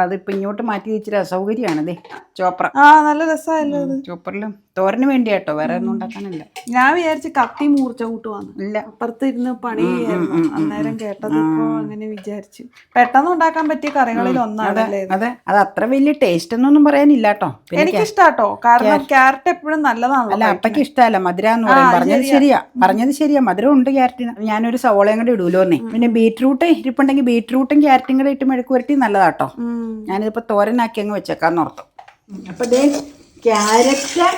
അതിപ്പോ ഇങ്ങോട്ട് മാറ്റി വെച്ചിട്ട് അസൗകര്യമാണതേ. ചോപ്പറ നല്ല രസമായല്ലോ അത്. ചോപ്പറിലും തോരന് വേണ്ടിയാട്ടോ, വേറെ ഒന്നും ഉണ്ടാക്കാനല്ല. ഞാൻ വിചാരിച്ച് കത്തി മൂർച്ച കൂട്ടുവാന്ന്. ഇല്ല, അപ്പുറത്ത് ഇരുന്ന് പണി ചെയ്യായിരുന്നു അന്നേരം കേട്ടത്. ഇപ്പൊ അങ്ങനെ വിചാരിച്ചു. പെട്ടെന്ന് ഉണ്ടാക്കാൻ പറ്റിയ കറികളിൽ ഒന്നാണല്ലേ. അതെ, അത് അത്ര വലിയ ടേസ്റ്റ് ഒന്നും പറയാനില്ല കേട്ടോ. എനിക്കിഷ്ടാട്ടോ, കാരണം ക്യാരറ്റ് എപ്പോഴും നല്ലതാണല്ലോ. അല്ല, അപ്പയ്ക്ക് ഇഷ്ടമല്ല മധുര എന്ന് പറയും. പറഞ്ഞത് ശരിയാ, മധുരം ഉണ്ട് ക്യാരറ്റിന്. ഞാനൊരു സവോളയും കൂടെ ഇടൂലോന്നേ. പിന്നെ ബീറ്റ്റൂട്ട് ഇരിപ്പുണ്ടെങ്കിൽ ബീറ്റ്റൂട്ടും ക്യാരറ്റും കൂടെ ഇട്ട് മെഴുക്ക് പുരട്ടി നല്ലതാട്ടോ. ഞാനിതിപ്പോ തോരനാക്കി അങ്ങ് വെച്ചേക്കാന്ന് ഓർത്തു. അപ്പൊ ദേ ക്യാരറ്റ്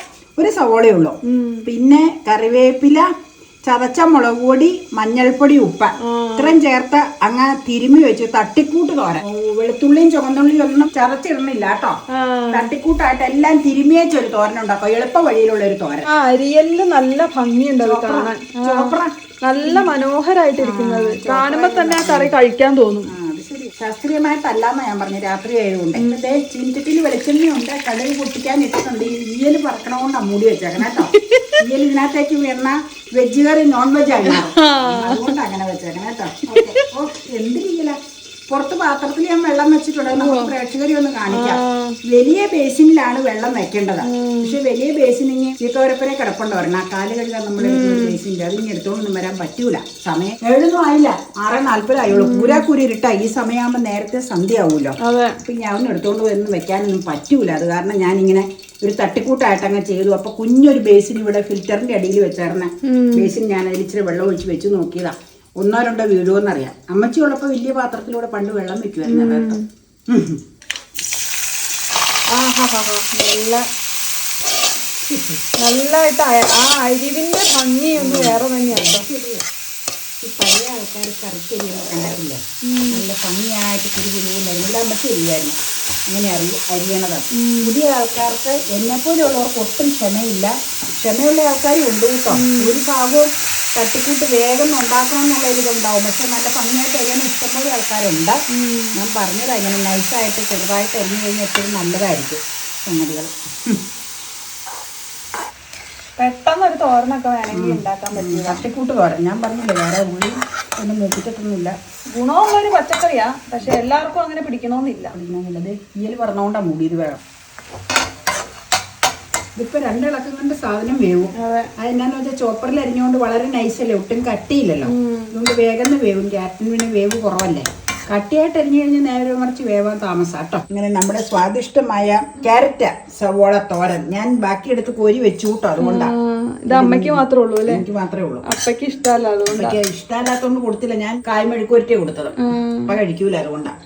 ഒരു സവോളയേ ഉള്ളൂ, പിന്നെ കറിവേപ്പില, ചതച്ച മുളക് പൊടി, മഞ്ഞൾപ്പൊടി, ഉപ്പ് ഇത്രയും ചേർത്ത് അങ്ങ് തിരുമ്മി വെച്ചു. തട്ടിക്കൂട്ട് തോരൻ. വെളുത്തുള്ളിയും ചുവന്നുള്ളിയും ഒന്നും ചതച്ചിടുന്നില്ല കേട്ടോ. തട്ടിക്കൂട്ടായിട്ട് എല്ലാം തിരുമ്മിയേച്ചൊരു തോരൻ ഉണ്ടാക്കും. എളുപ്പ വഴിയിലുള്ള ഒരു തോരൻ. അരിയലില് നല്ല ഭംഗിയുണ്ട് അത് കാണാൻ. നല്ല മനോഹരായിട്ടിരിക്കുന്നത് കാണുമ്പോ തന്നെ ആ കറി കഴിക്കാൻ തോന്നും. ശാസ്ത്രീയമായിട്ടല്ലാന്ന് ഞാൻ പറഞ്ഞു, രാത്രി ആയതുകൊണ്ട്. ഇന്നത്തെ ചീൻചട്ടിയിൽ വെളിച്ചെണ്ണയുണ്ട്, കടുക് പൊട്ടിക്കാൻ ഇട്ടിട്ടുണ്ട്. ഈ ഈയൽ പറക്കണോണ്ടാണ് മൂടി വെച്ചേക്കണം കേട്ടോ. ഈയൽ ഇതിനകത്തേക്ക് വീണ വെജ് കറി നോൺ വെജ് ആയി മാറും. അതുകൊണ്ട് അങ്ങനെ വെച്ചേക്കണം കേട്ടോ. എന്ത് രീതിയില പുറത്ത് പാത്രത്തിൽ ഞാൻ വെള്ളം വെച്ചിട്ടുണ്ട്. നമുക്ക് പ്രേക്ഷകരെ ഒന്ന് കാണിക്കാം. വലിയ ബേസിനിലാണ് വെള്ളം വെക്കേണ്ടത്. പക്ഷെ വലിയ ബേസിനിങ് ചീത്തോരപ്പനെ കിടപ്പുണ്ട് വരണം. ആ കാല് കഴുകാൻ നമ്മൾ ബേസിൻ്റെ അതിന് എടുത്തോണ്ടൊന്നും വരാൻ പറ്റൂല. സമയം 7 ആയില്ല, 6:40 ആയുള്ളൂ. പൂരാക്കൂരി ഇരുട്ടാ. ഈ സമയമാകുമ്പോൾ നേരത്തെ സന്ധ്യ ആവുമല്ലോ. അപ്പൊ ഞാൻ ഒന്നും എടുത്തോണ്ട് വന്ന് വെക്കാനൊന്നും പറ്റൂല. അത് കാരണം ഞാനിങ്ങനെ ഒരു തട്ടിക്കൂട്ടായിട്ട് അങ്ങ് ചെയ്തു. അപ്പൊ കുഞ്ഞൊരു ബേസിൻ ഇവിടെ ഫിൽറ്ററിന്റെ അടിയിൽ വെച്ചേർന്ന ബേസിൻ ഞാൻ അതിൽ ഇച്ചിരി വെള്ളം ഒഴിച്ച് വെച്ച് നോക്കിയതാ. 1-2 വീഴുമെന്നറിയാം. അമ്മച്ചി ഉള്ളപ്പോൾ വലിയ പാത്രത്തിലൂടെ പണ്ട് വെള്ളം വെക്കുമായിരുന്നു. നല്ലതായിട്ട് ആ അരിവിന്റെ ഭംഗിയൊന്നും വേറെ തന്നെയാണ്. ഈ പഴയ ആൾക്കാർ കറിക്കരിയൊക്കെ കണ്ടിട്ടില്ലേ, നല്ല ഭംഗിയായിട്ട് കുരുകുരുന്നായിരുന്നു. ഇവിടെ അമ്മച്ചി അരിയായിരുന്നു അങ്ങനെ അരിയണത്. പുതിയ ആൾക്കാർക്ക് എന്നെപ്പോലെയുള്ളവർക്ക് ഒട്ടും ക്ഷമയില്ല. ക്ഷമയുള്ള ആൾക്കാരും ഉണ്ട് കേട്ടോ. ഒരു ഭാഗവും തട്ടിക്കൂട്ട് വേഗം ഉണ്ടാക്കണം എന്നുള്ളൊരിതുണ്ടാവും. പക്ഷെ നല്ല ഭംഗിയായിട്ട് അരിയാൻ ഇഷ്ടംപോലെ ആൾക്കാരുണ്ട്. ഞാൻ പറഞ്ഞത് അങ്ങനെ നൈസായിട്ട് ചെറുതായിട്ട് അരിഞ്ഞു കഴിഞ്ഞാൽ എപ്പോഴും നല്ലതായിരിക്കും സംഗതികൾ. പെട്ടെന്ന് ഒരു തോരനൊക്കെ വേണമെങ്കിൽ ഉണ്ടാക്കാൻ പറ്റും. തട്ടിക്കൂട്ട് തോരൻ ഞാൻ പറഞ്ഞില്ലേ, വേറെ ഉള്ളി ഒന്നും മൂപ്പിച്ചിട്ടൊന്നുമില്ല. ഗുണമുള്ളൊരു പച്ചക്കറിയാ, പക്ഷെ എല്ലാവർക്കും അങ്ങനെ പിടിക്കണമെന്നില്ല. അത് ഈയൽ പറഞ്ഞുകൊണ്ടാണ് മൂടിയത്. വേണം ഇതിപ്പോൾ 2 ഇളക്കം കൊണ്ട് സാധനം വേവും. അതെന്നാന്ന് വെച്ചാൽ ചോപ്പറിൽ അരിഞ്ഞുകൊണ്ട് വളരെ നൈസല്ലേ, ഒട്ടും കട്ടിയില്ലല്ലോ. അതുകൊണ്ട് വേഗം വേവും. ക്യാരറ്റിന് പിന്നെ വേവ് കുറവല്ലേ. കട്ടിയായിട്ട് അരിഞ്ഞു കഴിഞ്ഞാൽ നേരെ മറിച്ച് വേവാൻ താമസം കേട്ടോ. ഇങ്ങനെ നമ്മുടെ സ്വാദിഷ്ടമായ ക്യാരറ്റ് സവോള തോരൻ ഞാൻ ബാക്കിയെടുത്ത് കോരി വെച്ചു കേട്ടോ. അതുകൊണ്ടാണ് ഇത് അമ്മയ്ക്ക് മാത്രമേ ഉള്ളൂ അല്ലേ? എനിക്ക് മാത്രമേ ഉള്ളൂ. അപ്പയ്ക്ക് ഇഷ്ടമല്ല. അപ്പയ്ക്ക് ഇഷ്ടമല്ലാത്തതുകൊണ്ട് കൊടുത്തില്ല. ഞാൻ കായ് മെഴുക്കുവരട്ടിയാണ് കൊടുത്തത്. അപ്പ കഴിക്കൂല, അതുകൊണ്ടാണ്.